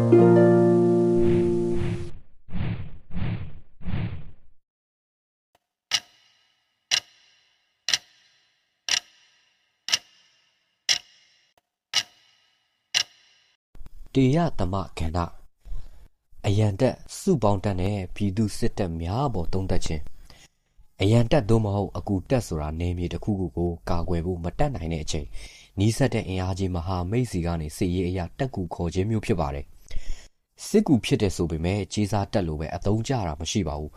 တေယသမကဏ္ဍအယံတက်စုပေါင်းတက်နဲ့ပြည်သူစစ်တပ်များပေါ်သုံးသက်ခြင်းအယံတက်သို့မဟုတ်အကူတက်ဆိုတာနေမြေတစ်ခုခုကိုကာကွယ်ဖို့မတက်နိုင်တဲ့အချိန်နီးစပ်တဲ့အင်အားကြီးမဟာမိတ်စီကနေစစ်ရေးအရာတက်ကူခေါ်ခြင်းမျိုးဖြစ်ပါတယ်စစ်ကူဖြစ်တဲ့ဆိုပေမဲ့ကြီးစားတက်လို့ပဲအသုံးကျတာမရှိပါဘူး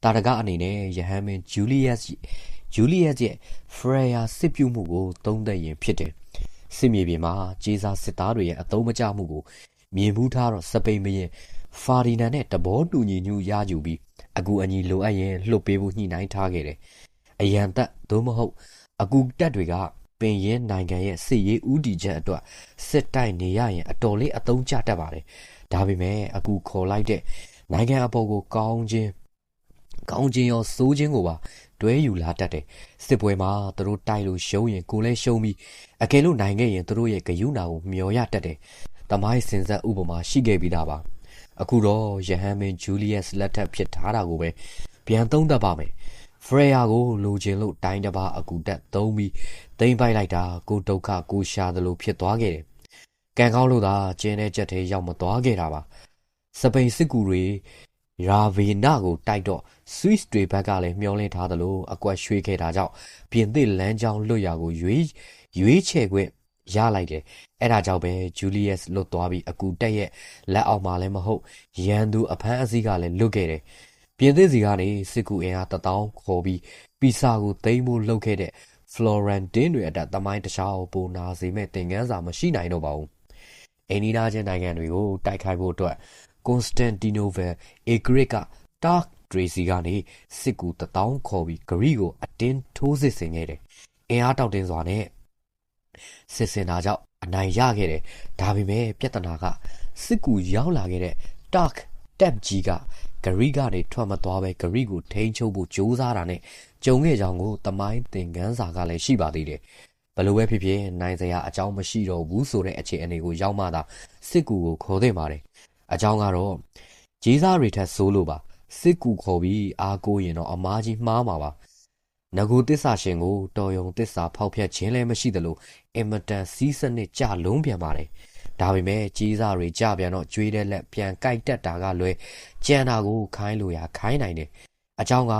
တာရကအနေနဲ့ယဟန်မင်းဂျူလီယက်ရဲ့ဖရေယာစစ်ပြုမှုကိုသုံးသက်ရင်ဖြစ်တယ်စစ်မြေပြင်မှာကြီးစားစစ်သားတွေရဲ့အသုံးမကျမှုကိုမြင်မှုထားတော့စပိန်မင်းဖာဒီနန်နဲ့တဘောတူညီညူရယူပြီးအကူအညီလိုအပ်ရင်လှုပ်ပေးဖို့ညှိနှိုင်းထားခဲ့တယ်အယံတက်သို့မဟုတ်အကူတက်တွေကပင်ရင်းနိုင်ငံရဲ့စစ်ရေးဥတီချက်အတွက်စစ်တိုက်နေရရင်အတော်လေးအသုံးကျတတ်ပါတယ်ဒါပေမဲ့အကူခေါ်လိုက်တဲ့နိုင်ငံအပေါ်ကိုကောင်းခြင်းရောစိုးခြင်းကိုပါတွဲယူလာတတ်တယ်စစ်ပွဲမှာသူတို့တိုက်လို့ရှုံးရင်ကိုလည်းရှုံးပြီးအကယ်လို့နိုင်ခဲ့ရင်သူတို့ရဲ့ဂယုဏကိုမျောရတတ်တယ်တမိုင်းစင်ဆက်ဥပမာရှိခဲ့ပြီးသားပါအခုတော့ယဟန်မင်းဂျူလီယက်လက်ထက်ဖြစ်ထားတာကိုပဲပြန်သုံးသပ်ပါမယ်ဖရေယာကိုလိုချင်လို့တိုင်းတစ်ပါးအကူတက်သုံးပြီးသိမ့်ပိုက်လိုက်တာကိုဒုက္ခကိုရှာသလိုဖြစ်သွားခဲ့တယ်ကံကောင်းလို့သာကျင်းတဲ့ချက်ထဲရောက်မသွားခဲ့တာပါစပိန်စစ်ကူတွေရာဗီနာကိုတိုက်တော့ဆွစ်တွေဘက်ကလည်းမျောလင့်ထားသလိုအကွက်ရွှေ့ခဲ့တာကြောင့်ပြင်သစ်လမ်းကြောင်းလွတ်ရာကိုရွေးချယ်ခွင့်ရလိုက်တယ်အဲ့ဒါကြောင့်ပဲဂျူလီယက်လွတ်သွားပြီးအကူတက်ရဲ့လက်အောက်မှာလည်းမဟုတ်ရန်သူအဖမ်းအဆီးကလည်းလွတ်ခဲ့တယ်ပြင်သစ်စီကနေစစ်ကူအင်အား1000ခေါ်ပြီးပီစာကိုသိမ်းဖို့လုပ်ခဲ့တဲ့ဖလော်ရန်တင်းတွေအတက်သမိုင်းတခြားကိုပိုနာစေမဲ့သင်ခန်းစာမရှိနိုင်တော့ပါဘူးအိန္ဒိယချင်းနိုင်ငံတွေကိုတိုက်ခိုက်ဖို့အတွက်ကွန်စတန်တီနိုဗယ်အေဂရစ်ကတားဒရေစီကနေစစ်ကူ1000ခေါ်ပြီးဂရီကိုအတင်းထိုးစစ်ဆင်ခဲ့တယ်အင်အားတောက်တင်းစွာနဲ့စစ်စင်တာကြောင့်အနိုင်ရခဲ့တယ်ဒါပေမဲ့ပြဿနာကစစ်ကူရောက်လာခဲ့တဲ့တက်ကြီးကဂရီကနေထွက်မသွားပဲဂရီကိုထိန်းချုပ်ဖို့ကြိုးစားတာနဲ့ကြုံခဲ့ကြောင်းကိုတမိုင်းသင်ခန်းစာကလည်းရှိပါသေးတယ်ဘလို့ပဲဖြစ်ဖြစ်နိုင်စရာအကြောင်းမရှိတော့ဘူးဆိုတဲ့အခြေအနေကိုရောက်မှသာစစ်ကူကိုခေါ်သင့်ပါတယ်အကြောင်းကတော့ဂျေးစားတွေထက်ဆိုးလို့ပါစစ်ကူခေါ်ပြီးအားကိုးရင်တော့အမားကြီးမှားမှာပါငကူတစ္ဆာရှင်ကိုတော်ယုံတစ္ဆာဖောက်ဖျက်ခြင်းလည်းမရှိသလိုအင်မတန်စီးစနစ်ကြလုံးပြန်ပါတယ်ဒါပေမဲ့ကြီးစားတွေကြပြန်တော့ကျွေးတဲ့လက်ပြန်ကြိုက်တက်တာကလွဲကြံတာကိုခိုင်းလို့ရခိုင်းနိုင်တယ်အကြောင်းက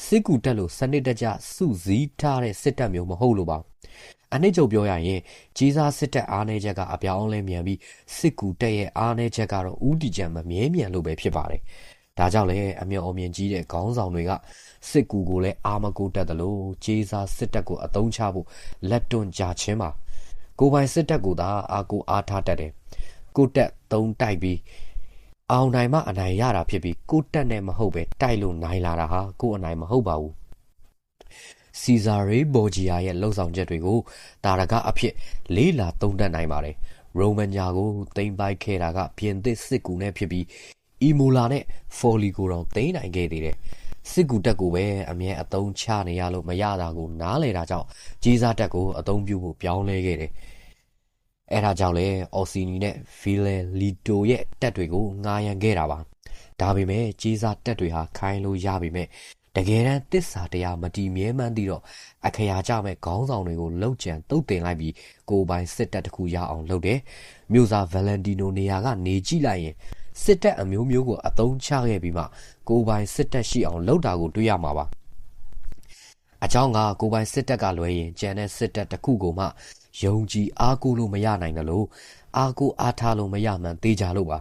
စစ်ကူတက်လို့စနစ်တကျစုစည်းထားတဲ့စစ်တပ်မျိုးမဟုတ်လို့ပါအနည်းချုပ်ပြောရရင်ကြီးစားစစ်တပ်အားနည်းချက်ကအပြောင်းလဲမြန်ပြီးစစ်ကူတက်ရဲ့အားနည်းချက်ကတော့ဥတီချံမမြဲမြံလို့ပဲဖြစ်ပါတယ်ဒါကြောင့်လေအမျှော်အမြင်ကြီးတဲ့ခေါင်းဆောင်တွေကစစ်ကူကိုလည်းအာမကိုတက်တယ်လို့ကြီးစားစစ်တပ်ကိုအသုံးချဖို့လက်တွန့်ကြခြင်းပါကိုပိုင်စစ်တပ်ကိုသာအာကိုအားထားတတ်တယ်ကိုတက်သုံးတိုက်ပြီးအောင်နိုင်မှအနိုင်ရတာဖြစ်ပြီးကိုတက်နဲ့မဟုတ်ပဲတိုက်လို့နိုင်လာတာဟာကိုအနိုင်မဟုတ်ပါဘူးစီဇာရေဘော်ဂျီယာရဲ့လှုပ်ဆောင်ချက်တွေကိုတာရကအဖြစ်လေးလာသုံးသပ်နိုင်ပါတယ်ရိုမန်ညာကိုသိမ်းပိုက်ခဲ့တာကပြင်သစ်စစ်ကူနဲ့ဖြစ်ပြီးအီမိုလာနဲ့ဖော်လီကိုတော့သိမ်းနိုင်ခဲ့သေးတယ်စစ်ကူတက်ကိုပဲအမြဲအသုံးချနေရလို့မရတာကိုနားလေတာကြောင့်ကြီးစားတက်ကိုအသုံးပြုဖို့ပြောင်းလဲခဲ့တယ်အဲ့ဒါကြောင့်လေအော်စီနီနဲ့ဖီလဲလီတိုရဲ့တက်တွေကိုငားရန်ခဲ့တာပါဒါပေမဲ့ကြီးစားတက်တွေဟာခိုင်းလို့ရပေမဲ့တကယ်တမ်းတစ္ဆာတရားမတီမြဲမှန်းသိတော့အခရာကြမဲ့ခေါင်းဆောင်တွေကိုလှုပ်ကြံတုတ်တင်လိုက်ပြီးကိုပိုင်စစ်တပ်တစ်ခုရအောင်လုပ်တယ်မြို့စားဗယ်လန်တီနိုနေရာကနေကြည့်လိုက်ရင်စစ်တပ်အမျိုးမျိုးကိုအသုံးချခဲ့ပြီးမှကိုပိုင်စစ်တပ်ရှိအောင်လုပ်တာကိုတွေ့ရမှာပါအကြောင်းကကိုပိုင်စစ်တပ်ကလွဲရင်ကျန်တဲ့စစ်တပ်တစ်ခုကိုမှယုံကြည်အားကိုးလို့မရနိုင်တယ်လို့အားကိုးအားထားလို့မရမှန်သေးကြလို့ပါ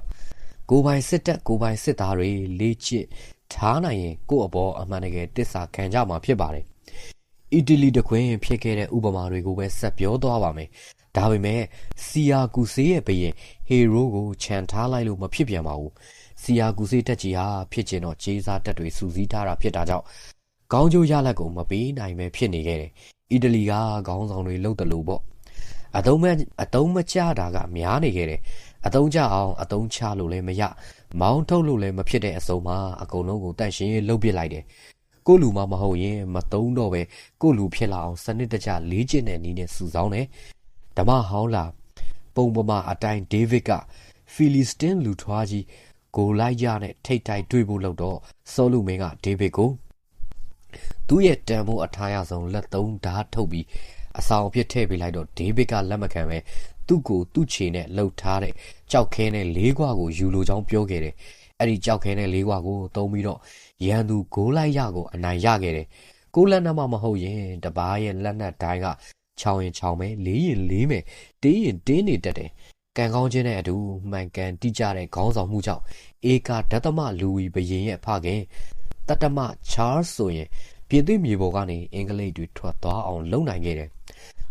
ကိုပိုင်စစ်တပ်ကိုပိုင်စစ်သားတွေလေ့ကျင့်ထားနိုင်ရင်ကို့အပေါ်အမှန်တကယ်တစ္ဆာခံကြမှာဖြစ်ပါတယ်အီတလီတခွင်ဖြစ်ခဲ့တဲ့ဥပမာတွေကိုပဲဆက်ပြောသွားပါမယ်ဒါပေမဲ့စီယာကူဆေးရဲ့ဘရင်ဟေရိုကိုခြံထားလိုက်လို့မဖြစ်ပြန်ပါဘူးစီယာကူဆေးတက်ကြီးဟာဖြစ်ကျင်တော့ဂျေးစားတက်တွေစူးစီးထားတာဖြစ်တာကြောင့်ကောင်းကျိုးရလဒ်ကိုမပေးနိုင်ပဲဖြစ်နေခဲ့တယ်အီတလီကခေါင်းဆောင်တွေလှုပ်တယ်လို့ပေါ့အတုံးမကျတာကများနေခဲ့တယ်အတုံးကျအောင်အတုံးချလို့လည်းမရမောင်းထုတ်လို့လည်းမဖြစ်တဲ့အစုံမှာအကုန်လုံးကိုတန့်ရှင်းလှုပ်ပစ်လိုက်တယ်ကိုလူမဟုတ်ရင်မတုံးတော့ပဲကိုလူဖြစ်လာအောင်စနစ်တကျလေ့ကျင့်တဲ့နည်းနဲ့စုဆောင်းတယ်ဓမ္မဟောင်းလာပုံပမာအတိုင်းဒေးဗစ်က ဖီလီစတင်းလူထွားကြီးကိုလိုက်ရနဲ့ထိတ်တိုက်တွေ့ဖို့လို့တော့စောလူမင်းကဒေးဗစ်ကိုသူ့ရဲ့တန်ဖိုးအထားရဆုံးလက်သုံးဓာတ်ထုတ်ပြီးအဆောင်အဖြစ်ထည့်ပေးလိုက်တော့ဒေးဗစ်ကလက်မခံပဲသူ့ကိုသူ့ခြေနဲ့လှုပ်ထားတဲ့ကြောက်ခဲနဲ့လေးခွကိုယူလိုကြောင်းပြောခဲ့တယ်အဲ့ဒီကြောက်ခဲနဲ့လေးခွကိုသုံးပြီးတော့ရန်သူကိုလိုက်ရကိုအနိုင်ရခဲ့တယ်ကိုလက်နှမမဟုတ်ရင်တပားရဲ့လက်နက်တိုင်းကချောင်းရင်ချောင်းမယ်လေးရင်လေးမယ်တင်းရင်တင်းနေတတ်တယ်ကံကောင်းခြင်းနဲ့အတူမှန်ကန်တိကျတဲ့ခေါင်းဆောင်မှုကြောင့်ဧကာဒသမလူဝီဘရင်ရဲ့ဖခင်တတမချားဆိုရင်ပြင်သစ်မြေပေါ်ကနေအင်္ဂလိပ်တွေထွက်သွားအောင်လုပ်နိုင်ခဲ့တယ်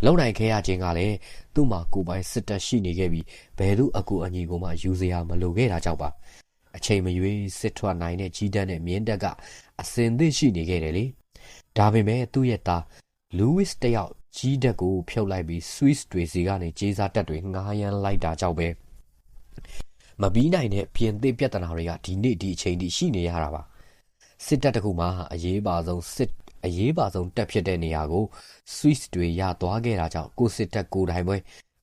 လုံနိုင်ခဲ့ရခြင်းကလည်းသူ့မှာကိုယ်ပိုင်စစ်တပ်ရှိနေခဲ့ပြီးဘယ်သူအကူအညီကိုမှယူစရာမလိုခဲ့တာကြောင့်ပါအချိန်မရွေးစစ်ထွက်နိုင်တဲ့ကြီးတန်းတဲ့မြင်းတပ်ကအစင်သစ်ရှိနေခဲ့တယ်လေဒါပေမဲ့သူ့ရဲ့သားလူးဝစ်တယောက်ကြီးတပ်ကိုဖြုတ်လိုက်ပြီးဆွစ်တွေစီကနေကြေးစားတပ်တွေငားရမ်းလိုက်တာကြောင့်ပဲမပြီးနိုင်တဲ့ပြင်သစ်ပြဿနာတွေကဒီနေ့ဒီအချိန်ထိရှိနေရတာပါစစ်တပ်တခုမှာအရေးပါဆုံးတက်ဖြစ်တဲ့နေရာကိုဆွစ်တွေရသွားခဲ့တာကြောင့်ကိုစစ်တပ်ကိုယ်တိုင်ပဲ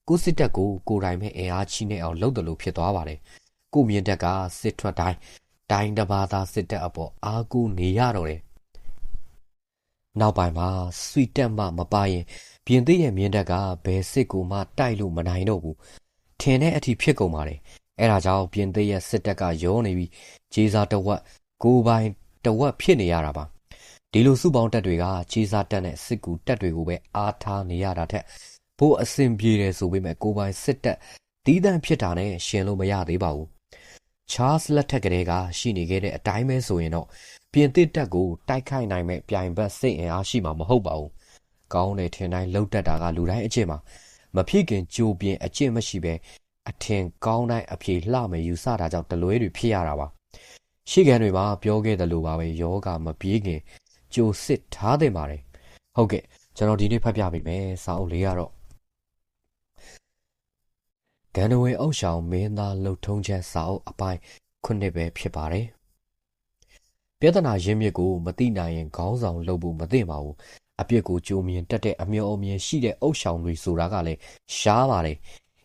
ကိုစစ်တပ်ကိုကိုယ်တိုင်ပဲအင်အားကြီးနေအောင်လုပ်တယ်လို့ဖြစ်သွားပါတယ်ကိုမြင့်တက်ကစစ်ထွက်တိုင်းတစ်ပါးသားစစ်တပ်အပေါ်အားကိုးနေရတော့တယ်နောက်ပိုင်းမှာဆွီတက်မှမပါရင်ပြင်သစ်ရဲ့မြင့်တက်ကဘယ်စစ်ကိုမှတိုက်လို့မနိုင်တော့ဘူးထင်တဲ့အထိဖြစ်ကုန်ပါတယ်အဲဒါကြောင့်ပြင်သစ်ရဲ့စစ်တပ်ကရောနေပြီးခြေစားတဝက်ကိုပိုင်တဝက်ဖြစ်နေရတာပါဒီလိုစုပေါင်းတပ်တွေကခြေစားတပ်နဲ့စစ်ကူတပ်တွေကိုပဲအားထားနေရတာထက်ဘို့အဆင်ပြေတယ်ဆိုပေမဲ့ကိုပိုင်စစ်တပ်တီးတန့်ဖြစ်တာနဲ့ရှင်လို့မရသေးပါဘူးချားစ်လက်ထက်ကလေးကရှိနေခဲ့တဲ့အတိုင်းပဲဆိုရင်တော့ပြင်သစ်တပ်ကိုတိုက်ခိုက်နိုင်မဲ့ပြိုင်ဘက်စိတ်အင်အားရှိမှာမဟုတ်ပါဘူးကောင်းတယ်ထင်တိုင်းလှုပ်တတ်တာကလူတိုင်းအကျင့်မှာမဖြစ်ခင်ကြိုပြင်အကျင့်မရှိပဲအထင်ကောင်းတိုင်းအပြေလှမယ်ယူဆတာကြောင့်တလွဲတွေဖြစ်ရတာပါရှေ့ကန်တွေမှာပြောခဲ့တယ်လို့ပါပဲယောဂမပြေးခင်ကြိုစစ်ထားတင်ပါတယ်ဟုတ်ကဲ့ကျွန်တော်ဒီနေ့ဖတ်ပြပေးမယ်စာအုပ်လေးကတော့ဂန်နဝေအုပ်ဆောင်မင်းသားလှုပ်ထုံးချက်စာအုပ်အပိုင်း9ပဲဖြစ်ပါတယ်ပြဿနာရင်းမြစ်ကိုမသိနိုင်ရင်ခေါင်းဆောင်လုပ်ဖို့မသင့်ပါဘူးအပြစ်ကိုကြိုမြင်တတ်တဲ့အမျှော်အမြင်ရှိတဲ့အုပ်ဆောင်တွေဆိုတာကလည်းရှားပါတယ်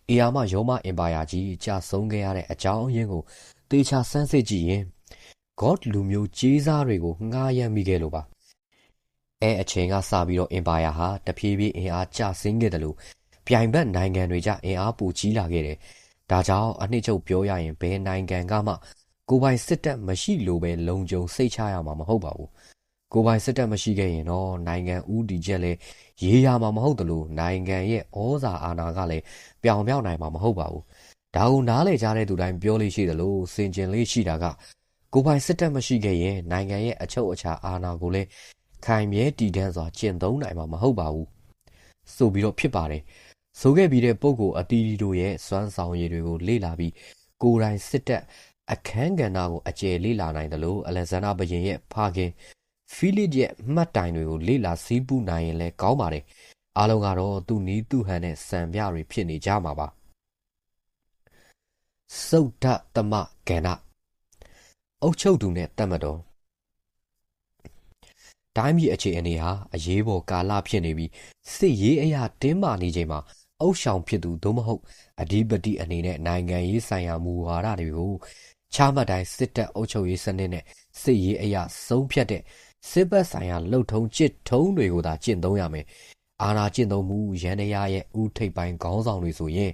အေယာမရောမအင်ပါယာကြီးကြာဆုံးခဲ့ရတဲ့အကြောင်းအရင်းကိုသေချာဆန်းစစ်ကြည့်ရင် God လူမျိုးကြီးစားတွေကိုငှားရမ်းမိခဲ့လို့ပါအချိန်ကစပြီးတော့အင်ပါယာဟာတဖြည်းဖြည်းအင်အားကျဆင်းခဲ့တယ်လို့ပြိုင်ဘက်နိုင်ငံတွေကြအင်အားပိုကြီးလာခဲ့တယ်ဒါကြောင့်အနှစ်ချုပ်ပြောရရင်ဘယ်နိုင်ငံကမှကိုပိုင်စစ်တပ်မရှိလို့ပဲလုံခြုံစိတ်ချရမှာမဟုတ်ပါဘူးကိုပိုင်စစ်တပ်မရှိခဲ့ရင်တော့နိုင်ငံဦးတည်ချက်လဲရေးရမှာမဟုတ်တယ်လို့နိုင်ငံရဲ့ဩဇာအာဏာကလည်းပြောင်ပြောင်နိုင်မှာမဟုတ်ပါဘူးဒါကိုနားလေကြတဲ့သူတိုင်းပြောလို့ရှိတယ်လို့စင်ကျင်လေးရှိတာကကိုပိုင်စစ်တပ်မရှိခဲ့ရင်နိုင်ငံရဲ့အချုပ်အခြာအာဏာကိုလည်းခိုင်မြဲတည်တံ့စွာကျင့်သုံးနိုင်မှာမဟုတ်ပါဘူးဆိုပြီးတော့ဖြစ်ပါတယ်ဆိုခဲ့ပြီးတဲ့ပုံကိုအတီးတို့ရဲ့စွမ်းဆောင်ရည်တွေကိုလေ့လာပြီးကိုယ်တိုင်စစ်တပ်အခန်းကဏ္ဍကိုအကျယ်လေ့လာနိုင်တယ်လို့အလက်ဇန္ဒာဘုရင်ရဲ့ဖခင်ဖိလစ်ရဲ့မှတ်တိုင်တွေကိုလေ့လာစည်းပူးနိုင်ရင်လည်းကောင်းပါတယ်အားလုံးကတော့သူ့နီးသူ့ဟန်နဲ့စံပြတွေဖြစ်နေကြမှာပါစုဒ္ဓသမကဏ္ဍအုတ်ချုပ်သူနဲ့တတ်မတော်တိုင်းပြည်အခြေအနေဟာအရေးပေါ်ကာလဖြစ်နေပြီးစစ်ရေးအရာတင်းမာနေချိန်မှာအုပ်ဆောင်ဖြစ်သူသို့မဟုတ်အဓိပတိအနေနဲ့နိုင်ငံရေးဆိုင်ရာမူဝါဒတွေကိုချမှတ်တိုင်းစစ်တပ်အုပ်ချုပ်ရေးစနစ်နဲ့စစ်ရေးအရာဆုံးဖြတ်တဲ့စစ်ဘက်ဆိုင်ရာလှုပ်ထုံးကျစ်ထုံးတွေကိုသာကျင့်သုံးရမယ်။အာဏာကျင့်သုံးမှုရန်တရားရဲ့ဦးထိပ်ပိုင်းခေါင်းဆောင်တွေဆိုရင်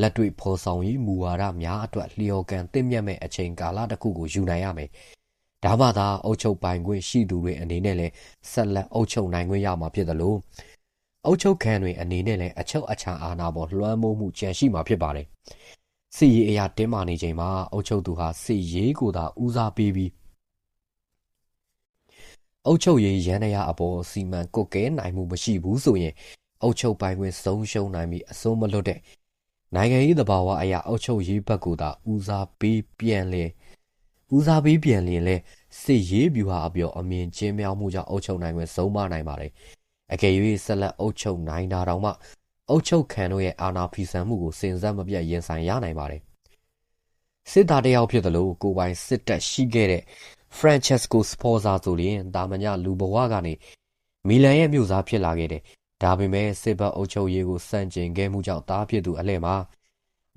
လက်တွေ့ဖော်ဆောင်ရေးမူဝါဒများအတွက်လျော်ကန်သင့်မြတ်မဲ့အချိန်ကာလတစ်ခုကိုယူနိုင်ရမယ်။ဒါမှသာအုပ်ချုပ်ပိုင်ခွင့်ရှိသူတွေအနေနဲ့လည်းဆက်လက်အုပ်ချုပ်နိုင်ခွင့်ရမှာဖြစ်တယ်လို့အုပ်ချုပ်ခံတွေအနေနဲ့လည်းအချုပ်အခြာအာဏာပေါ်လွှမ်းမိုးမှုကြံရှိမှာဖြစ်ပါတယ်။စစ်ရေးအရာတင်းမာနေချိန်မှာအုပ်ချုပ်သူဟာစစ်ရေးကိုသာဦးစားပေးပြီးအုပ်ချုပ်ရေးရန်တရားအပေါ်စီမံကွပ်ကဲနိုင်မှုမရှိဘူးဆိုရင်အုပ်ချုပ်ပိုင်ခွင့်ဆုံးရှုံးနိုင်ပြီးအစိုးမလွတ်တဲ့နိုင်ငံရေးသဘာဝအရာအုပ်ချုပ်ရေးဘက်ကိုသာဦးစားပေးပြန်လျင်လဲစစ်ရေးဗျူဟာအပြောအမြင်ကျင်းမြောင်းမှုကြောင့်အုပ်ချုပ်နိုင်ခွင့်ဆုံးမနိုင်ပါတယ်။အကယ်၍ဆက်လက်အုပ်ချုပ်နိုင်တာတောင်မှအုပ်ချုပ်ခံတို့ရဲ့အာဏာဖီဆန်မှုကိုစဉ်ဆက်မပြတ်ရင်ဆိုင်ရနိုင်ပါတယ်။စစ်သားတယောက်ဖြစ်တယ်လို့ကိုပိုင်စစ်တပ်ရှိခဲ့တဲ့Francesco Sforza ဆိုရင်တာမညလူဘဝကနေမီလန်ရဲ့မြို့စားဖြစ်လာခဲ့တယ်။ဒါပေမဲ့စစ်ဘက်အုပ်ချုပ်ရေးကိုစန့်ကျင်ခဲ့မှုကြောင့်တားဖြစ်သူအလှည့်မှာ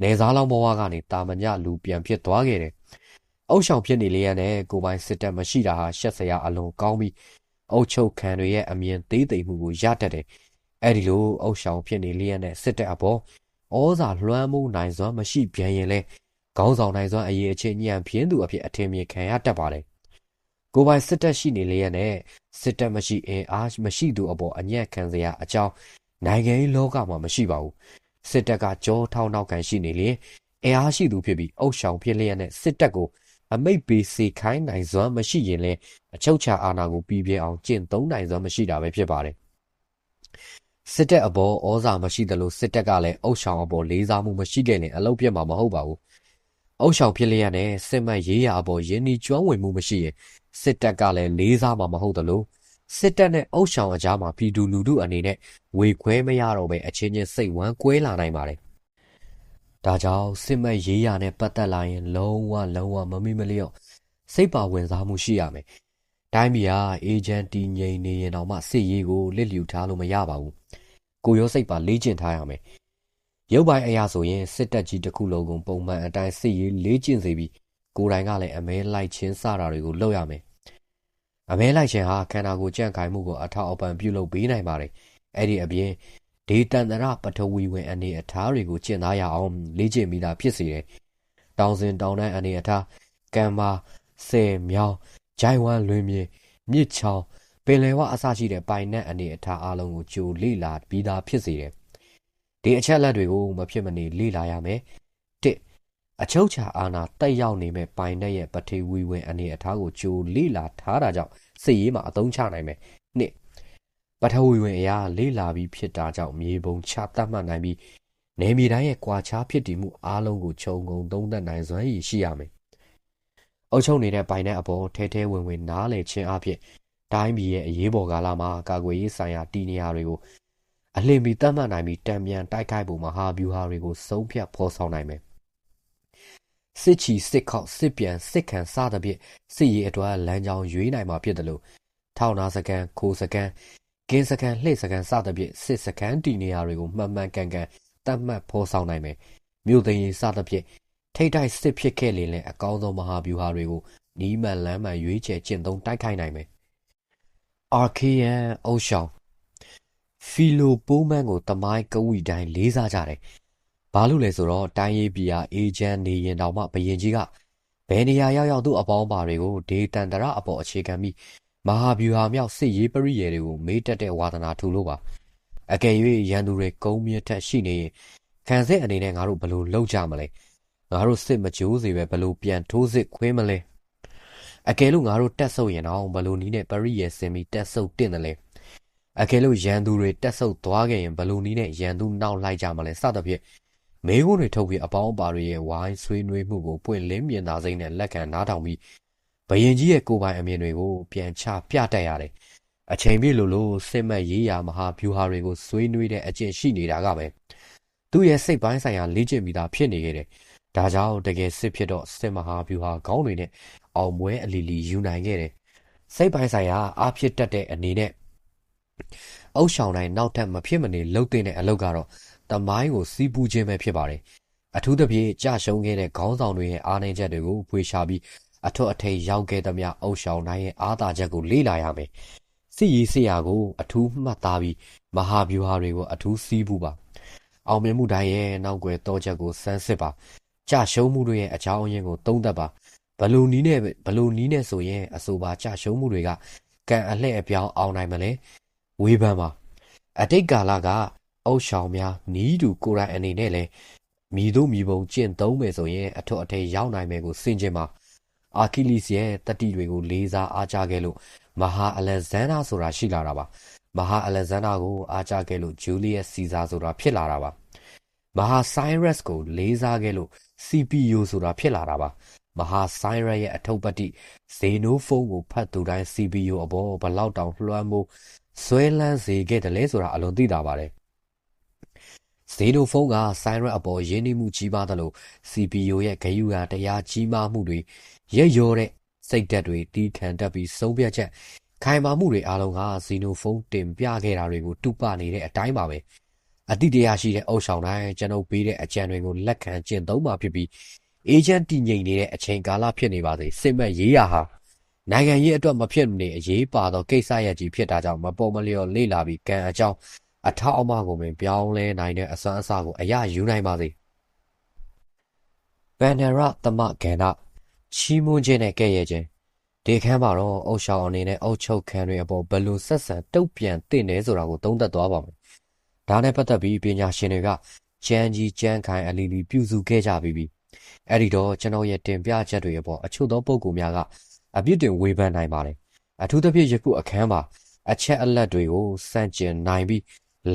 နေစားလောင်းဘဝကနေတာမညလူပြန်ဖြစ်သွားခဲ့တယ်။အုတ်ဆောင်ဖြစ်နေလျက်နဲ့ကိုပိုင်စစ်တပ်မရှိတာဟာရှက်စရာအလွန်ကောင်းပြီးအုတ်ချုပ်ခံတွေရဲ့အမြင်သေးသိမ်မှုကိုရတတ်တယ်။အဲ့ဒီလိုအုတ်ဆောင်ဖြစ်နေလျက်နဲ့စစ်တပ်အပေါ်ဩဇာလွှမ်းမိုးနိုင်စွမ်းမရှိပြန်ရင်လဲခေါင်းဆောင်နိုင်စွမ်းအရေးအခြေညံ့ပြင်းသူအဖြစ်အထင်မြင်ခံရတတ်ပါတယ်။ကိုပိုင်စစ်တပ်ရှိနေလျက်နဲ့စစ်တပ်မရှိအင်အားမရှိသူအပေါ်အညံ့ခံစရာအကြောင်းနိုင်ငံရေးလောကမှာမရှိပါဘူး။စစ်တပ်ကကြောထောက်နောက်ခံရှိနေလေအင်အားရှိသူဖြစ်ပြီးအုတ်ဆောင်ဖြစ်လျက်နဲ့စစ်တပ်ကိုအမိတ်ပေးစေခိုင်းနိုင်စွမ်းမရှိရင်လဲအချုပ်ချာအာဏာကိုပြည်ပြအောင်ကျင့်သုံးနိုင်စွမ်းမရှိတာပဲဖြစ်ပါတယ်။စစ်တပ်အပေါ်ဩဇာမရှိသလိုစစ်တပ်ကလည်းအုတ်ဆောင်အပေါ်လေးစားမှုမရှိခဲ့ရင်အလုပ်ပြတ်မှာမဟုတ်ပါဘူး။အုတ်ဆောင်ဖြစ်လျက်နဲ့စစ်မှတ်ရေးရာအပေါ်ရင်းနှီးကျွမ်းဝင်မှုမရှိရင်စစ်တပ်ကလည်းလေးစားမှာမဟုတ်သလိုစစ်တပ်နဲ့အုတ်ဆောင်အကြားမှာပြည်သူလူထုအနေနဲ့ဝေခွဲမရတော့ပဲအချင်းချင်းစိတ်ဝမ်းကွဲလာနိုင်ပါတယ်။ဒါကြောင့်စစ်မှတ်ရေးရာနဲ့ပတ်သက်လာရင်လုံးဝမမိမလျော့စိတ်ပါဝင်စားမှုရှိရမယ်။တိုင်းပြည်ဟာအေဂျင့်တည်ငြိမ်နေရင်တော့မှစစ်ရေးကိုလစ်လျူထားလို့မရပါဘူး။ကိုရောစိတ်ပါလေ့ကျင့်ထားရမယ်။ရုပ်ပိုင်းအရာဆိုရင်စစ်တပ်ကြီးတစ်ခုလုံးကိုပုံမှန်အတိုင်းစစ်ရေးလေ့ကျင့်စေပြီးကိုယ်တိုင်ကလည်းအမဲလိုက်ချင်းစတာတွေကိုလုပ်ရမယ်။အမဲလိုက်ခြင်းဟာခန္ဓာကိုယ်ကြံ့ခိုင်မှုကိုအထောက်အပံ့ပြုလုပ်ပေးနိုင်ပါတယ်။အဲ့ဒီအပြင်ဒေတန္တရပထဝီဝင်အနေအထားတွေကိုကျင့်သားရအောင်လေ့ကျင့်မိတာဖြစ်စေတယ်။တောင်စဉ်တောင်တန်းအနေအထားကံမာဆယ်မြောင်းဂျိုင်ဝမ်လွင်မြေမြစ်ချောင်းပင်လယ်ဝအစရှိတဲ့ပိုင်နက်အနေအထားအလုံးကိုကြိုလေ့လာပြီးသားဖြစ်စေတယ်။ဒီအချက်လက်တွေကိုမဖြစ်မနေလေ့လာရမယ်။တစ်အချုပ်ချာအာဏာတက်ရောက်နေမဲ့ပိုင်နက်ရဲ့ပထဝီဝင်အနေအထားကိုကြိုလေ့လာထားတာကြောင့်စစ်ရေးမှာအသုံးချနိုင်မယ်။နှစ်ပထဝီဝင်အရာလေ့လာပြီးဖြစ်တာကြောင့်မြေပုံချတတ်မှတ်နိုင်ပြီးနေမြေတိုင်းရဲ့ကွာခြားဖြစ်တည်မှုအားလုံးကိုခြုံငုံသုံးသပ်နိုင်စွမ်းရည်ရှိရမယ်။အုပ်ချုပ်နေတဲ့ပိုင်တဲ့အပေါ်ထဲဝင်နားလည်ခြင်းအဖြစ်တိုင်းပြည်ရဲ့အရေးပေါ်ကာလမှာကာကွယ်ရေးဆိုင်ရာတည်နေရာတွေကိုအလင်းပြီးတတ်မှတ်နိုင်ပြီးတံပြန်တိုက်ခိုက်ပုံမဟာဗျူဟာတွေကိုစုံဖြတ်ဖော်ဆောင်နိုင်မယ်။စစ်ချီစစ်ခောက်စစ်ပြန်စစ်ခံစသဖြင့်စစ်ရေးအတွက်လမ်းကြောင်းရွေးနိုင်မှာဖြစ်တယ်လို့ထောက်နာစကန်ခိုးစကန်ကင်းစကန်လှည့်စကန်စသဖြင့်စစ်စကန်တည်နေရာတွေကိုမှန်ကန်တတ်မှတ်ဖော်ဆောင်နိုင်မယ်။မြို့သိမ်းရေးစသဖြင့်ထိတ်တိုက်စစ်ဖြစ်ခဲ့ရင်လည်းအကောင်းဆုံးမဟာဗျူဟာတွေကိုနီးမှန်လမ်းမှန်ရွေးချယ်ကျင့်သုံးတိုက်ခိုက်နိုင်မယ်။ Archaean အုတ်ရှောင်းဖီလိုပိုးမန်းကိုတမိုင်းကဝီတိုင်းလေးစားကြတယ်။ဘာလို့လဲဆိုတော့တိုင်းရေးပြည်ဟာအေဂျင့်နေရင်တောင်မှဘယင်ကြီးကဘယ်နေရာရောက်သူ့အပေါင်းပါတွေကိုဒေတန္တရအပေါ်အခြေခံပြီးမဟာဗျူဟာမြောက်စစ်ရေးပရိယေတွေကိုမေးတက်တဲ့ဝါသနာထူလို့ပါအကယ်၍ရန်သူတွေကုန်းမြင့်ထက်ရှိနေရင်ခံစစ်အနေနဲ့ငါတို့ဘယ်လိုလုပ်ကြမလဲငါတို့စစ်မကြိုးစေပဲဘယ်လိုပြန်ထိုးစစ်ခွင်းမလဲအကယ်လို့ငါတို့တက်ဆုပ်ရင်တော့ဘယ်လိုနည်းနဲ့ပရိယေစင်ပြီးတက်ဆုပ်တင့်တယ်လဲအကယ်လို့ရန်သူတွေတက်ဆုပ်သွားခဲ့ရင်ဘယ်လိုနည်းနဲ့ရန်သူနောက်လိုက်ကြမလဲစသဖြင့်မေးခွန်းတွေထုတ်ပြီးအပေါင်းအပါတွေရဲ့ဝိုင်းဆွေးနွေးမှုကိုပွင့်လင်းမြင်သာစိမ့်နဲ့လက်ခံနားထောင်ပြီးဘယင်ကြီးရဲ့ကိုယ်ပိုင်အမြင်တွေကိုပြန်ချပြတတ်ရတယ်။အချိန်ပြည့်လို့စစ်မှတ်ရေးရာမဟာဗျူဟာတွေကိုဆွေးနွေးတဲ့အကျင့်ရှိနေတာကပဲသူ့ရဲ့စိတ်ပိုင်းဆိုင်ရာလေ့ကျင့်ပြီးသားဖြစ်နေခဲ့တယ်။ဒါကြောင့်တကယ်စစ်ဖြစ်တော့စစ်မဟာဗျူဟာခေါင်းတွေနဲ့အောင်ပွဲအလီလီယူနိုင်ခဲ့တယ်။စိတ်ပိုင်းဆိုင်ရာအားဖြစ်တတ်တဲ့အနေနဲ့အုပ်ဆောင်တိုင်းနောက်ထပ်မဖြစ်မနေလှုပ်တဲ့အလုပ်ကတော့တမိုင်းကိုစီးပူးခြင်းပဲဖြစ်ပါတယ်။အထူးသဖြင့်ကြရှုံးခဲ့တဲ့ခေါင်းဆောင်တွေရဲ့အားနည်းချက်တွေကိုဖွေရှာပြီးအထွတ်အထိပ်ရောက်ခဲ့သမျှအုပ်ဆောင်တိုင်းရဲ့အားသာချက်ကိုလေ့လာရမယ်။စစ်ရေးဆရာကိုအထူးမှတ်သားပြီးမဟာဗျူဟာတွေကိုအထူးစီးပူးပါ။အောင်မြင်မှုတိုင်းရဲ့နောက်ွယ်တော့ချက်ကိုစမ်းစစ်ပါ။ကြရှုံးမှုတွေရဲ့အကြောင်းအရင်းကိုသုံးသပ်ပါ။ဘလိုနီးနဲ့ဆိုရင်အဆိုပါကြရှုံးမှုတွေကကံအလှည့်အပြောင်းအောင်နိုင်မလဲ။ဝေဖန်ပါ။အတိတ်ကာလကအုပ်ဆောင်များနီးတူကိုယ်တိုင်အနေနဲ့လည်းမြည်တို့မြည်ပုံကျင့်သုံးမယ်ဆိုရင်အထွတ်အထိပ်ရောက်နိုင်မယ်ကိုစင်ကြင်ပါအာခိလိစ်ရဲ့တတိတွေကိုလေးစားအားကြခဲ့လို့မဟာအလက်ဇန္ဒာဆိုတာရှိလာတာပါမဟာအလက်ဇန္ဒာကိုအားကြခဲ့လို့ဂျူလီယက်စီဇာဆိုတာဖြစ်လာတာပါမဟာဆိုင်ရပ်စ်ကိုလေးစားခဲ့လို့ CPU ဆိုတာဖြစ်လာတာပါမဟာဆိုင်ရပ်ရဲ့အထုပ်ပတ္တိဇေနိုဖုန်းကိုဖတ်သူတိုင်း CPU အပေါ်ဘလောက်တောင်လွှမ်းမိုးဆွဲလန်းစေခဲ့တယ်လဲဆိုတာအလွန်သိတာပါတယ်ဇေနိုဖုန်းကဆိုင်ရက်အပေါ်ရင်းနှီးမှုကြီးမားသလို CPU ရဲ့ဂရုရတရားကြီးမားမှုတွေရက်ရောတဲ့စိတ်ဓာတ်တွေတီးခံတတ်ပြီးဆုံးဖြတ်ချက်ခိုင်မာမှုတွေအားလုံးကဇီနိုဖုန်းတင်ပြခဲ့တာတွေကိုတူပနေတဲ့အတိုင်းပါပဲ အတိတရားရှိတဲ့အုပ်ဆောင်တိုင်းကျွန်ုပ်ပေးတဲ့အကြံတွေကိုလက်ခံကျင့်သုံးမှာဖြစ်ပြီးအေဂျင့်တည်ငြိမ်နေတဲ့အချိန်ကာလဖြစ်နေပါစေစစ်မှတ်ရေးရဟာနိုင်ငံရေးအတွက်မဖြစ်နေအရေးပါသောကိစ္စရပ်ကြီးဖြစ်တာကြောင့်မပေါ်မလျော်လေ့လာပြီးကံအကြောင်းအထောက်အမကိုပင်ပြောင်းလဲနိုင်တဲ့အစွမ်းအစကိုအရယူနိုင်ပါစေပန်နရသမကန္နချီးမွမ်းခြင်းနဲ့ကဲ့ရဲ့ခြင်းဒီခန်းမှာတော့အုပ်ဆောင်အနေနဲ့အုပ်ချုပ်ခံတွေအပေါ်ဘယ်လိုဆက်ဆံတုတ်ပြန်သင့်နေဆိုတာကိုသုံးသပ်သွားပါမယ်ဒါနဲ့ပတ်သက်ပြီးပညာရှင်တွေကကျန်းကြီးကျန်းခိုင်အလီလီပြုစုခဲ့ကြပြီးပြီအဲ့ဒီတော့ကျွန်တော်ရဲ့တင်ပြချက်တွေအပေါ်အချို့သောပုံကူများကအပြစ်တင်ဝေဖန်နိုင်ပါတယ်အထူးသဖြင့်ယခုအခန်းမှာအချက်အလက်တွေကိုစန့်ကျင်နိုင်ပြီး